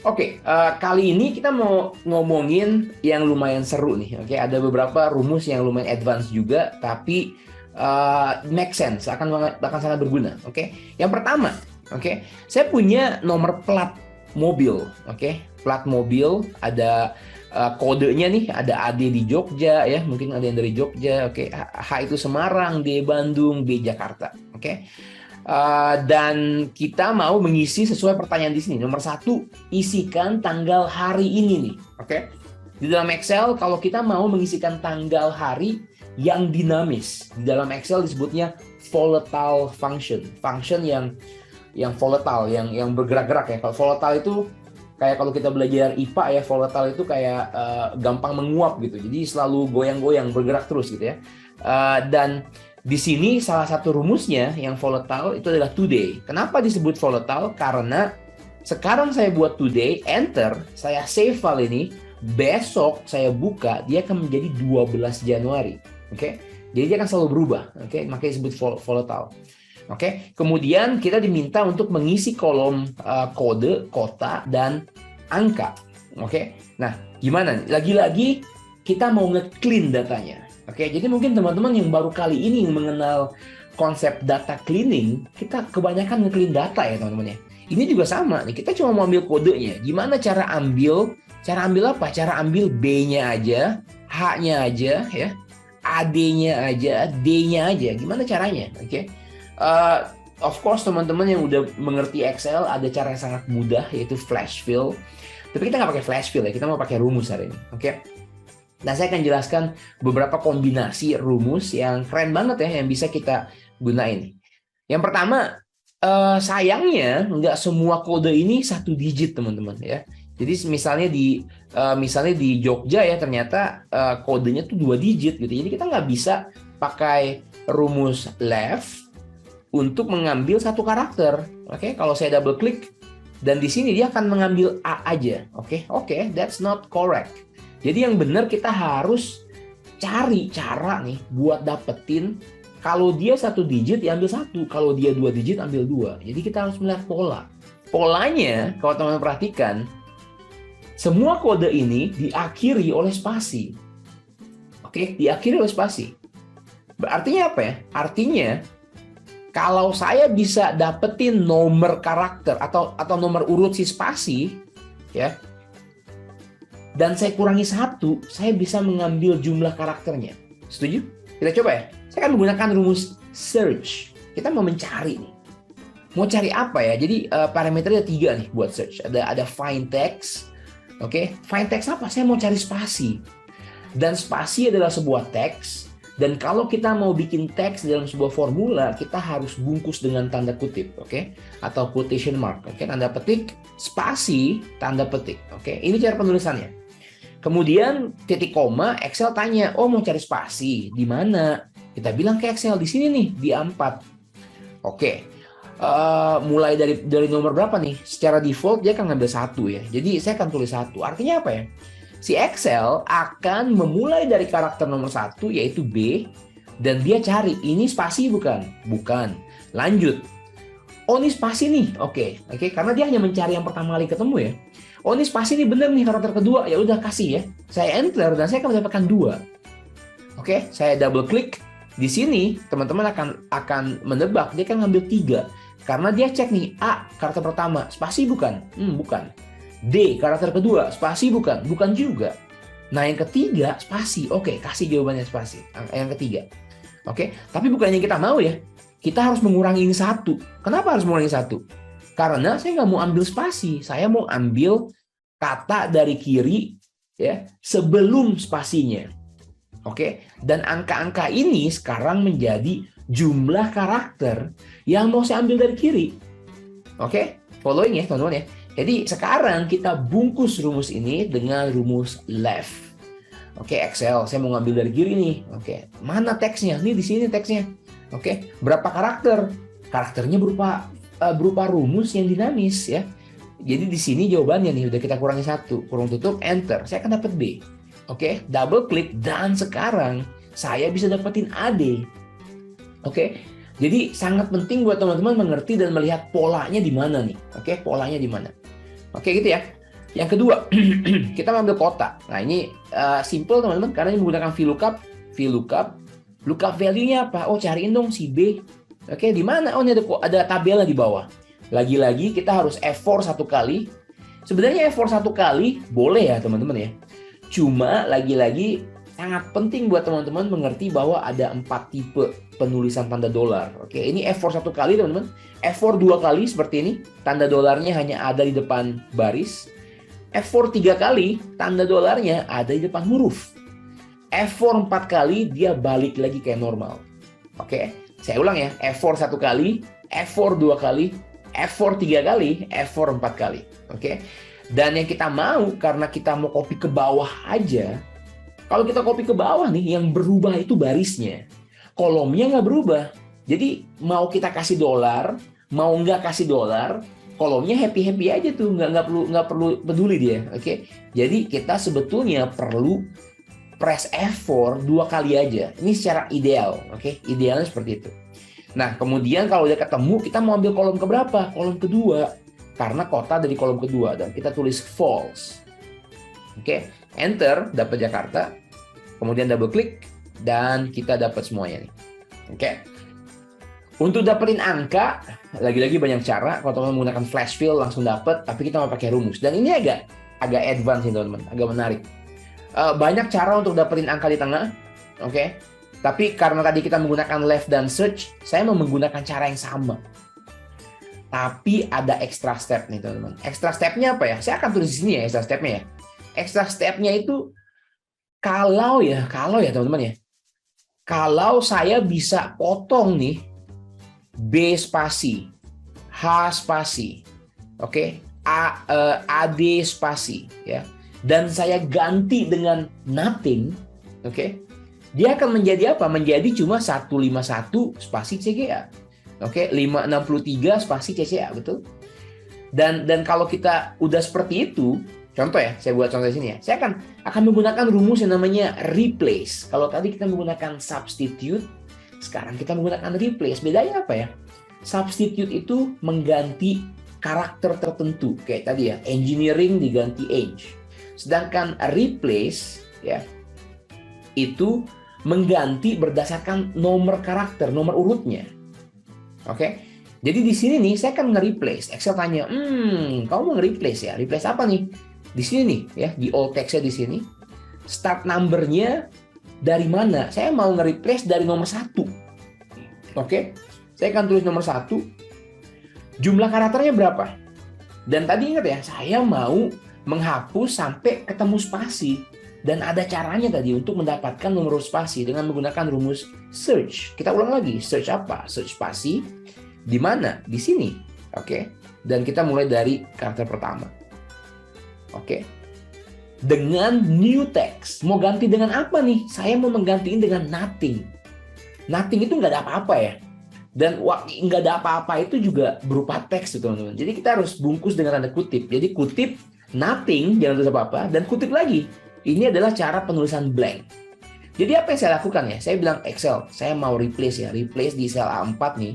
Oke, kali ini kita mau ngomongin yang lumayan seru nih. Oke, ada beberapa rumus yang lumayan advance juga, tapi make sense, akan sangat berguna. Oke, yang pertama, oke, saya punya nomor plat mobil. Oke, plat mobil ada kodenya nih, ada AD di Jogja ya, mungkin ada yang dari Jogja. Oke, H itu Semarang, D Bandung, B Jakarta. Oke. Dan kita mau mengisi sesuai pertanyaan di sini. Nomor satu, isikan tanggal hari ini nih. Oke. Di dalam Excel, kalau kita mau mengisikan tanggal hari yang dinamis, di dalam Excel disebutnya volatile function. Function yang volatile, yang bergerak-gerak ya. Kalau volatile itu kayak kalau kita belajar IPA ya, volatile itu kayak gampang menguap gitu. Jadi selalu goyang-goyang, bergerak terus gitu ya. Dan di sini salah satu rumusnya yang volatile itu adalah today. Kenapa disebut volatile? Karena sekarang saya buat today, enter, saya save file ini, besok saya buka, dia akan menjadi 12 Januari. Oke? Jadi dia akan selalu berubah, oke? Makanya disebut volatile. Oke? Kemudian kita diminta untuk mengisi kolom kode, kota, dan angka. Oke? Nah, gimana? Lagi-lagi kita mau nge-clean datanya. Oke, jadi mungkin teman-teman yang baru kali ini mengenal konsep data cleaning, kita kebanyakan nge-clean data ya teman-teman ya. Ini juga sama nih, kita cuma mau ambil kodenya. Gimana cara ambil? Cara ambil apa? Cara ambil B-nya aja, H-nya aja ya, AD-nya aja, D-nya aja. Gimana caranya? Oke. Of course teman-teman yang udah mengerti Excel ada cara yang sangat mudah yaitu flash fill. Tapi kita nggak pakai flash fill ya, kita mau pakai rumus hari ini. Oke. Nah, saya akan jelaskan beberapa kombinasi rumus yang keren banget ya, yang bisa kita gunain. Yang pertama, sayangnya nggak semua kode ini satu digit, teman-teman ya. Jadi misalnya di Jogja ya, ternyata kodenya tuh 2 digit gitu. Jadi kita nggak bisa pakai rumus left untuk mengambil satu karakter. Oke, kalau saya double klik dan di sini dia akan mengambil A aja. Oke, that's not correct. Jadi yang benar kita harus cari cara nih buat dapetin kalau dia 1 digit ya ambil 1, kalau dia 2 digit ambil 2. Jadi kita harus melihat pola. Polanya kalau teman-teman perhatikan, semua kode ini diakhiri oleh spasi. Oke, diakhiri oleh spasi. Artinya apa ya? Artinya kalau saya bisa dapetin nomor karakter atau nomor urut si spasi ya, dan saya kurangi 1, saya bisa mengambil jumlah karakternya. Setuju? Kita coba ya. Saya akan menggunakan rumus search. Kita mau mencari nih. Mau cari apa ya? Jadi parameternya 3 nih buat search. Ada find text. Oke, find text apa? Saya mau cari spasi. Dan spasi adalah sebuah teks. Dan kalau kita mau bikin teks dalam sebuah formula, kita harus bungkus dengan tanda kutip, oke? Atau quotation mark, oke? Tanda petik, spasi, tanda petik, oke? Ini cara penulisannya. Kemudian titik koma, Excel tanya, oh mau cari spasi, di mana? Kita bilang ke Excel, di sini nih, di A4. Oke, mulai dari nomor berapa nih? Secara default dia akan ngambil 1 ya. Jadi saya akan tulis 1. Artinya apa ya? Si Excel akan memulai dari karakter nomor 1, yaitu B, dan dia cari, ini spasi bukan? Bukan. Lanjut. Oh ini spasi nih, oke, karena dia hanya mencari yang pertama kali ketemu ya. Oh ini spasi nih bener nih karakter kedua, ya udah kasih ya. Saya enter dan saya akan mendapatkan 2. Oke, saya double klik di sini, teman-teman akan menebak dia akan ngambil 3 karena dia cek nih A karakter pertama, spasi bukan? Bukan. D karakter kedua, spasi bukan? Bukan juga. Nah yang ketiga spasi, oke kasih jawabannya spasi. Yang ketiga, oke. Tapi bukan yang kita mau ya. Kita harus mengurangi ini 1. Kenapa harus mengurangi 1? Karena saya nggak mau ambil spasi, saya mau ambil kata dari kiri ya sebelum spasinya. Oke, dan angka-angka ini sekarang menjadi jumlah karakter yang mau saya ambil dari kiri. Oke, following ya teman-teman ya. Jadi sekarang kita bungkus rumus ini dengan rumus left. Oke, Excel, saya mau ngambil dari kiri nih. Oke, mana teksnya? Nih di sini teksnya. Oke, berapa karakter? Karakternya berupa rumus yang dinamis ya. Jadi di sini jawabannya nih udah kita kurangi 1, kurung tutup, enter. Saya akan dapat B. Oke, double klik dan sekarang saya bisa dapetin AD. Oke, jadi sangat penting buat teman-teman mengerti dan melihat polanya di mana nih. Oke, polanya di mana. Oke gitu ya. Yang kedua, kita mengambil kota. Nah, ini simple teman-teman, karena ini menggunakan VLOOKUP. VLOOKUP, lookup value-nya apa? Oh, cariin dong si B. Oke, di mana? Oh, ini ada tabelnya di bawah. Lagi-lagi kita harus F4 satu kali. Sebenarnya F4 satu kali boleh ya teman-teman ya. Cuma lagi-lagi sangat penting buat teman-teman mengerti bahwa ada 4 tipe penulisan tanda dolar. Oke, ini F4 satu kali teman-teman. F4 dua kali seperti ini. Tanda dolarnya hanya ada di depan baris. F4 3 kali, tanda dolarnya ada di depan huruf. F4 4 kali, dia balik lagi kayak normal. Oke, saya ulang ya. F4 1 kali, F4 2 kali, F4 3 kali, F4 4 kali. Oke, dan yang kita mau, karena kita mau copy ke bawah aja, kalau kita copy ke bawah nih, yang berubah itu barisnya. Kolomnya nggak berubah. Jadi mau kita kasih dolar, mau nggak kasih dolar, kolomnya happy aja tuh, nggak perlu peduli dia. Oke, jadi kita sebetulnya perlu press F4 2 kali aja. Ini secara ideal, oke? Idealnya seperti itu. Nah, kemudian kalau udah ketemu, kita mau ambil kolom keberapa? Kolom kedua, karena kota dari kolom kedua, dan kita tulis false. Oke, enter, dapat Jakarta. Kemudian double klik, dan kita dapat semuanya nih. Oke. Untuk dapetin angka, lagi-lagi banyak cara. Kalau teman menggunakan flash fill langsung dapat, tapi kita mau pakai rumus. Dan ini agak advance nih teman-teman, agak menarik. Banyak cara untuk dapetin angka di tengah, oke? Tapi karena tadi kita menggunakan left dan search, saya mau menggunakan cara yang sama. Tapi ada extra step nih teman-teman. Extra stepnya apa ya? Saya akan tulis di sini ya extra stepnya ya. Extra stepnya itu kalau ya teman-teman ya. Kalau saya bisa potong nih B spasi, H spasi, oke, AD spasi, ya, dan saya ganti dengan nothing, oke, dia akan menjadi apa? Menjadi cuma 151 spasi CGA, oke, 563 spasi CCA, betul? Dan kalau kita udah seperti itu, contoh ya, saya buat contoh di sini ya, saya akan menggunakan rumus yang namanya replace. Kalau tadi kita menggunakan substitute, sekarang kita menggunakan replace. Bedanya apa ya? Substitute itu mengganti karakter tertentu. Kayak tadi ya, engineering diganti age. Sedangkan replace ya, itu mengganti berdasarkan nomor karakter, nomor urutnya. Oke? Jadi di sini nih, saya akan nge-replace. Excel tanya, kamu mau nge-replace ya? Replace apa nih? Di sini nih, ya, di all text-nya di sini. Start number-nya dari mana? Saya mau nge-replace dari nomor 1. Oke, saya akan tulis nomor 1. Jumlah karakternya berapa? Dan tadi ingat ya, saya mau menghapus sampai ketemu spasi. Dan ada caranya tadi untuk mendapatkan nomor spasi dengan menggunakan rumus search. Kita ulang lagi, search apa? Search spasi. Di mana? Di sini. Oke, dan kita mulai dari karakter pertama. Oke. Dengan new text. Mau ganti dengan apa nih? Saya mau menggantiin dengan nothing. Nothing itu nggak ada apa-apa ya. Dan nggak ada apa-apa itu juga berupa teks teman-teman. Jadi kita harus bungkus dengan tanda kutip. Jadi kutip nothing, jangan tulis apa-apa. Dan kutip lagi. Ini adalah cara penulisan blank. Jadi apa yang saya lakukan ya? Saya bilang Excel, saya mau replace ya. Replace di sel A4 nih.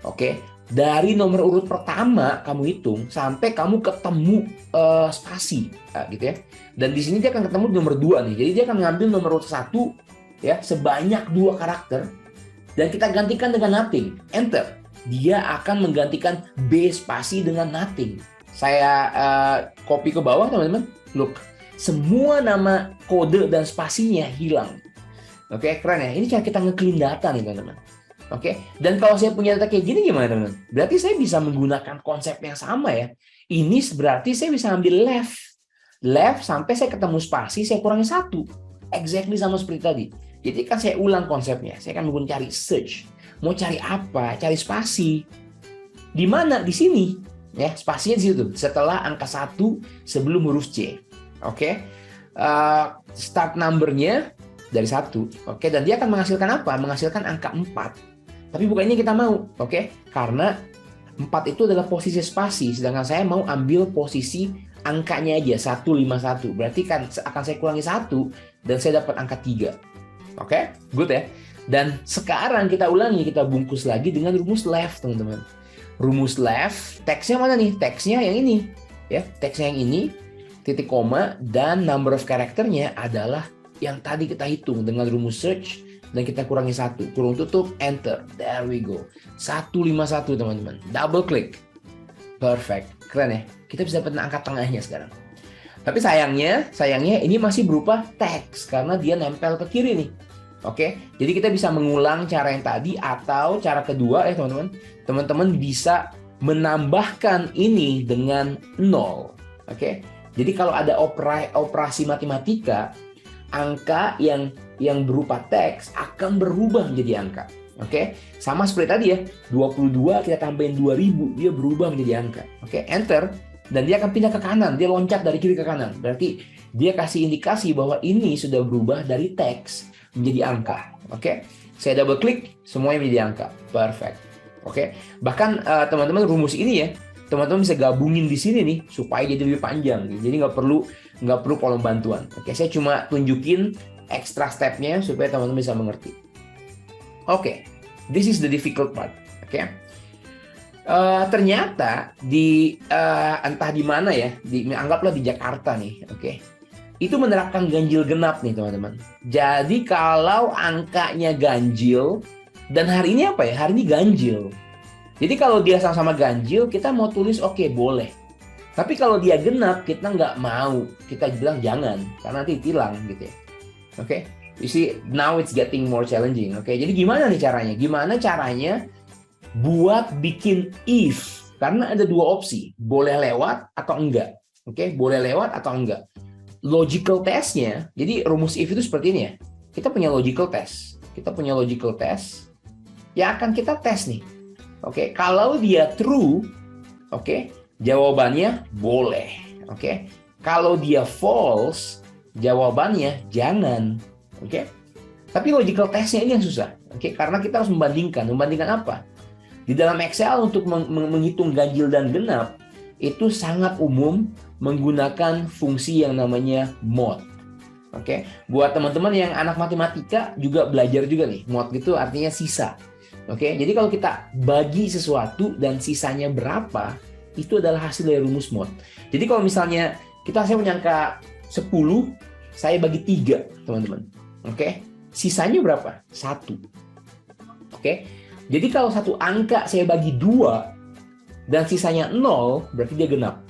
Oke. Dari nomor urut pertama kamu hitung sampai kamu ketemu spasi, gitu ya. Dan di sini dia akan ketemu di nomor 2 nih. Jadi dia akan ngambil nomor urut 1 ya sebanyak 2 karakter dan kita gantikan dengan nothing. Enter. Dia akan menggantikan B spasi dengan nothing. Saya copy ke bawah teman-teman. Look, semua nama kode dan spasinya hilang. Oke, keren ya. Ini cara kita nge-clean data nih teman-teman. Oke, dan kalau saya punya data kayak gini gimana teman-teman? Berarti saya bisa menggunakan konsep yang sama ya. Ini berarti saya bisa ambil left sampai saya ketemu spasi, saya kurangi 1. Exactly sama seperti tadi. Jadi kan saya ulang konsepnya. Saya akan menggunakan cari search. Mau cari apa? Cari spasi. Di mana? Di sini. Ya, spasinya di situ. Setelah angka 1 sebelum huruf C. Oke. Start number-nya dari 1. Oke, dan dia akan menghasilkan apa? Menghasilkan angka 4. Tapi bukan ini kita mau, oke? Karena 4 itu adalah posisi spasi, sedangkan saya mau ambil posisi angkanya aja, 151. Berarti kan akan saya kurangi 1, dan saya dapat angka 3. Oke? Good ya? Dan sekarang kita ulangi, kita bungkus lagi dengan rumus left, teman-teman. Rumus left, teksnya mana nih? Teksnya yang ini. Ya, teksnya yang ini. titik koma, dan number of karakternya adalah yang tadi kita hitung dengan rumus search, dan kita kurangi 1, kurung tutup, enter. There we go. 151 teman-teman. Double klik. Perfect. Keren ya? Kita bisa dapat angka tengahnya sekarang. Tapi sayangnya ini masih berupa teks karena dia nempel ke kiri nih. Oke, jadi kita bisa mengulang cara yang tadi, atau cara kedua ya teman-teman. Teman-teman bisa menambahkan ini dengan 0. Oke. Jadi kalau ada operasi matematika, angka yang berupa teks akan berubah menjadi angka. Oke, sama seperti tadi ya, 22 kita tambahin 2000, dia berubah menjadi angka. Oke, enter, dan dia akan pindah ke kanan, dia loncat dari kiri ke kanan. Berarti dia kasih indikasi bahwa ini sudah berubah dari teks menjadi angka. Oke, saya double klik, semuanya menjadi angka. Perfect. Oke, bahkan teman-teman, rumus ini ya, teman-teman bisa gabungin di sini nih supaya jadi lebih panjang. Jadi nggak perlu kolom bantuan. Oke, saya cuma tunjukin extra step-nya supaya teman-teman bisa mengerti. Oke, this is the difficult part. Oke, ternyata entah di mana ya, anggaplah di Jakarta nih. Oke, itu menerapkan ganjil genap nih teman-teman. Jadi kalau angkanya ganjil, dan hari ini apa ya? Hari ini ganjil. Jadi kalau dia sama-sama ganjil, kita mau tulis oke, boleh. Tapi kalau dia genap, kita nggak mau. Kita bilang jangan, karena nanti tilang gitu ya. Oke, you see, now it's getting more challenging. Oke, jadi gimana nih caranya? Gimana caranya buat bikin if? Karena ada dua opsi, boleh lewat atau enggak. Oke, boleh lewat atau enggak. Logical test-nya, jadi rumus if itu seperti ini ya. Kita punya logical test. Yang akan kita tes nih. Oke, kalau dia true, oke, jawabannya boleh. Oke, kalau dia false, jawabannya jangan. Oke, tapi logical testnya ini yang susah. Oke, karena kita harus membandingkan. Membandingkan apa? Di dalam Excel untuk menghitung ganjil dan genap itu sangat umum menggunakan fungsi yang namanya mod. Oke, buat teman-teman yang anak matematika juga belajar juga nih. Mod itu artinya sisa. Oke, jadi kalau kita bagi sesuatu dan sisanya berapa, itu adalah hasil dari rumus mod. Jadi kalau misalnya saya punya angka 10, saya bagi 3, teman-teman. Oke, sisanya berapa? 1. Oke, jadi kalau satu angka saya bagi 2 dan sisanya 0, berarti dia genap.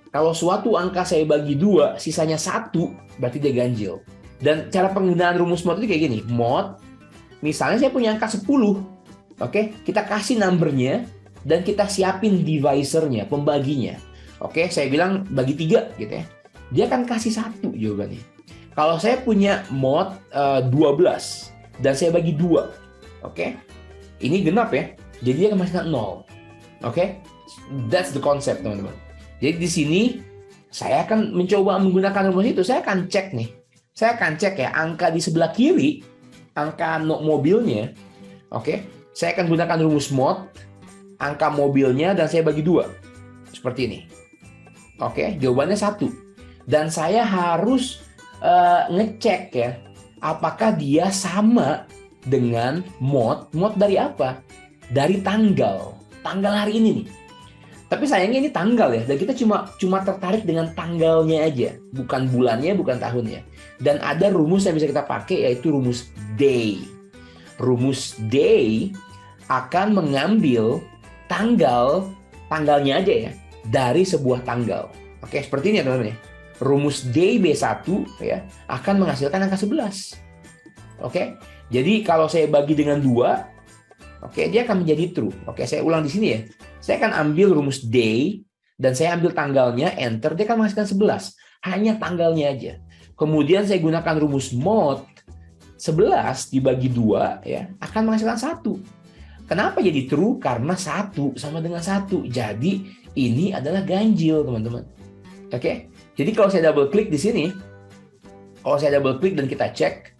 Kalau suatu angka saya bagi 2, sisanya 1, berarti dia ganjil. Dan cara penggunaan rumus mod itu kayak gini. Mod, misalnya saya punya angka 10. Oke, kita kasih numbernya dan kita siapin divisornya, pembaginya. Oke, saya bilang bagi 3 gitu ya. Dia akan kasih 1 jawabannya. Kalau saya punya mod 12 dan saya bagi 2. Oke. Ini genap ya. Jadi dia akan masukkan 0. Oke. That's the concept, teman-teman. Jadi di sini saya akan mencoba menggunakan rumus itu. Saya akan cek nih. Saya akan cek ya angka di sebelah kiri, angka mobilnya. Oke. Saya akan gunakan rumus mod, angka mobilnya, dan saya bagi 2. Seperti ini. Oke, jawabannya 1. Dan saya harus ngecek ya, apakah dia sama dengan mod. Mod dari apa? Dari tanggal hari ini nih. Tapi sayangnya ini tanggal ya, dan kita cuma tertarik dengan tanggalnya aja, bukan bulannya, bukan tahunnya. Dan ada rumus yang bisa kita pakai, yaitu rumus day. Rumus day akan mengambil tanggalnya aja ya, dari sebuah tanggal. Oke, seperti ini ya teman-teman ya. Rumus day B1 ya akan menghasilkan angka 11. Oke. Jadi kalau saya bagi dengan 2, oke, dia akan menjadi true. Oke, saya ulang di sini ya. Saya akan ambil rumus day dan saya ambil tanggalnya, enter, dia akan menghasilkan 11. Hanya tanggalnya aja. Kemudian saya gunakan rumus mod, 11 dibagi 2 ya akan menghasilkan 1. Kenapa jadi true? Karena 1 sama dengan 1. Jadi ini adalah ganjil, teman-teman. Oke. Jadi kalau saya double klik di sini, dan kita cek,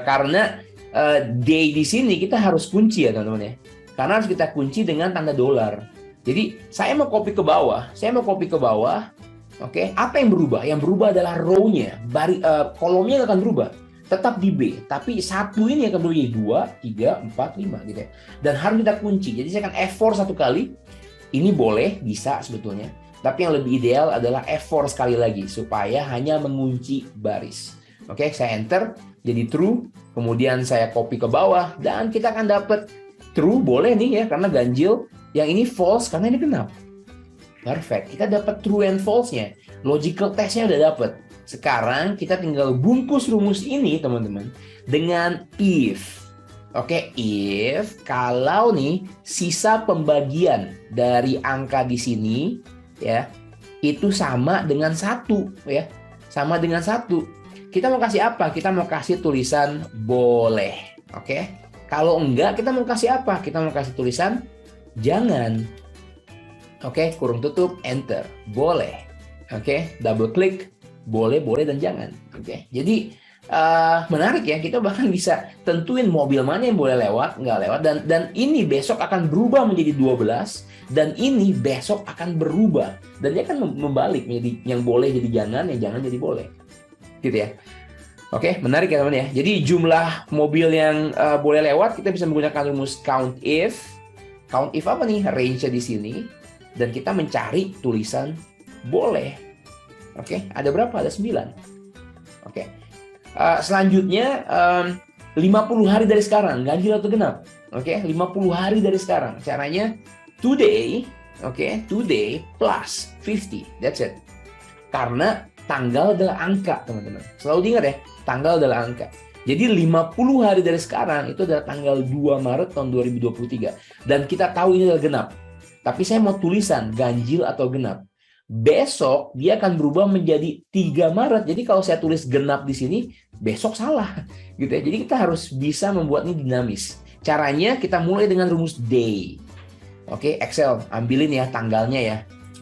karena day di sini kita harus kunci ya teman-teman ya. Karena harus kita kunci dengan tanda dolar. Jadi saya mau copy ke bawah. Oke, apa yang berubah? Yang berubah adalah row-nya, kolomnya akan berubah. Tetap di B, tapi 1 ini akan berubah 2, 3, 4, 5 gitu ya. Dan harus kita kunci. Jadi saya akan F4 1 kali. Ini boleh, bisa sebetulnya. Tapi yang lebih ideal adalah F4 sekali lagi supaya hanya mengunci baris. Oke, saya enter jadi true, kemudian saya copy ke bawah dan kita akan dapat true boleh nih ya karena ganjil. Yang ini false karena ini genap. Perfect. Kita dapat true and false-nya. Logical test-nya udah dapat. Sekarang kita tinggal bungkus rumus ini teman-teman dengan if. Oke, if kalau nih sisa pembagian dari angka di sini ya itu sama dengan 1 ya. Sama dengan 1. Kita mau kasih apa? Kita mau kasih tulisan boleh. Oke. Kalau enggak kita mau kasih apa? Kita mau kasih tulisan jangan. Oke, kurung tutup, enter. Boleh. Oke, double klik. Boleh, boleh, dan jangan. Oke, jadi menarik ya. Kita bahkan bisa tentuin mobil mana yang boleh lewat, nggak lewat. Dan ini besok akan berubah menjadi 12. Dan ini besok akan berubah. Dan dia akan membalik menjadi yang boleh jadi jangan, yang jangan jadi boleh. Gitu ya. Oke, menarik ya teman-teman ya. Jadi jumlah mobil yang boleh lewat, kita bisa menggunakan rumus count if. Count if apa nih? Range-nya di sini. Dan kita mencari tulisan boleh. Oke, ada berapa? Ada 9. Oke. Selanjutnya 50 hari dari sekarang, ganjil atau genap? Oke, 50 hari dari sekarang. Caranya today, oke, today plus 50. That's it. Karena tanggal adalah angka, teman-teman. Selalu diingat ya, tanggal adalah angka. Jadi 50 hari dari sekarang itu adalah tanggal 2 Maret tahun 2023. Dan kita tahu ini adalah genap. Tapi saya mau tulisan ganjil atau genap. Besok dia akan berubah menjadi 3 Maret. Jadi kalau saya tulis genap di sini, besok salah. Gitu ya. Jadi kita harus bisa membuat ini dinamis. Caranya kita mulai dengan rumus day. Oke, Excel, ambilin ya tanggalnya ya.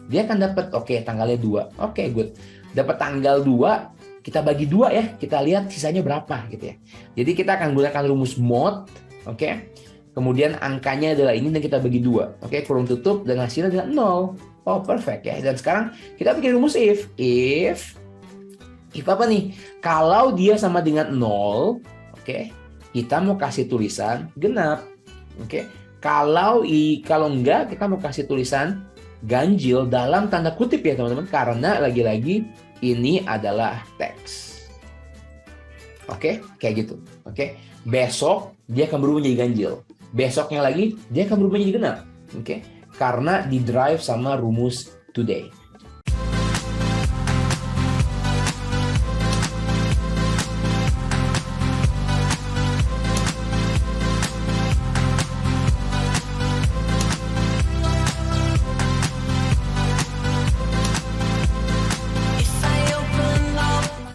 Dia akan dapat, oke, tanggalnya 2. Oke, good. Dapat tanggal 2, kita bagi 2 ya. Kita lihat sisanya berapa gitu ya. Jadi kita akan gunakan rumus mod, oke. Kemudian angkanya adalah ini dan kita bagi 2. Oke, kurung tutup dan hasilnya adalah 0. Oh, perfect ya. Dan sekarang kita bikin rumus if. If apa nih? Kalau dia sama dengan 0, oke, kita mau kasih tulisan genap. Oke. Kalau enggak, kita mau kasih tulisan ganjil dalam tanda kutip ya, teman-teman. Karena lagi-lagi ini adalah teks. Oke, kayak gitu. Oke. Besok dia akan berubah menjadi ganjil. Besoknya lagi dia akan berubah menjadi genap. Oke. Karena di drive sama rumus today.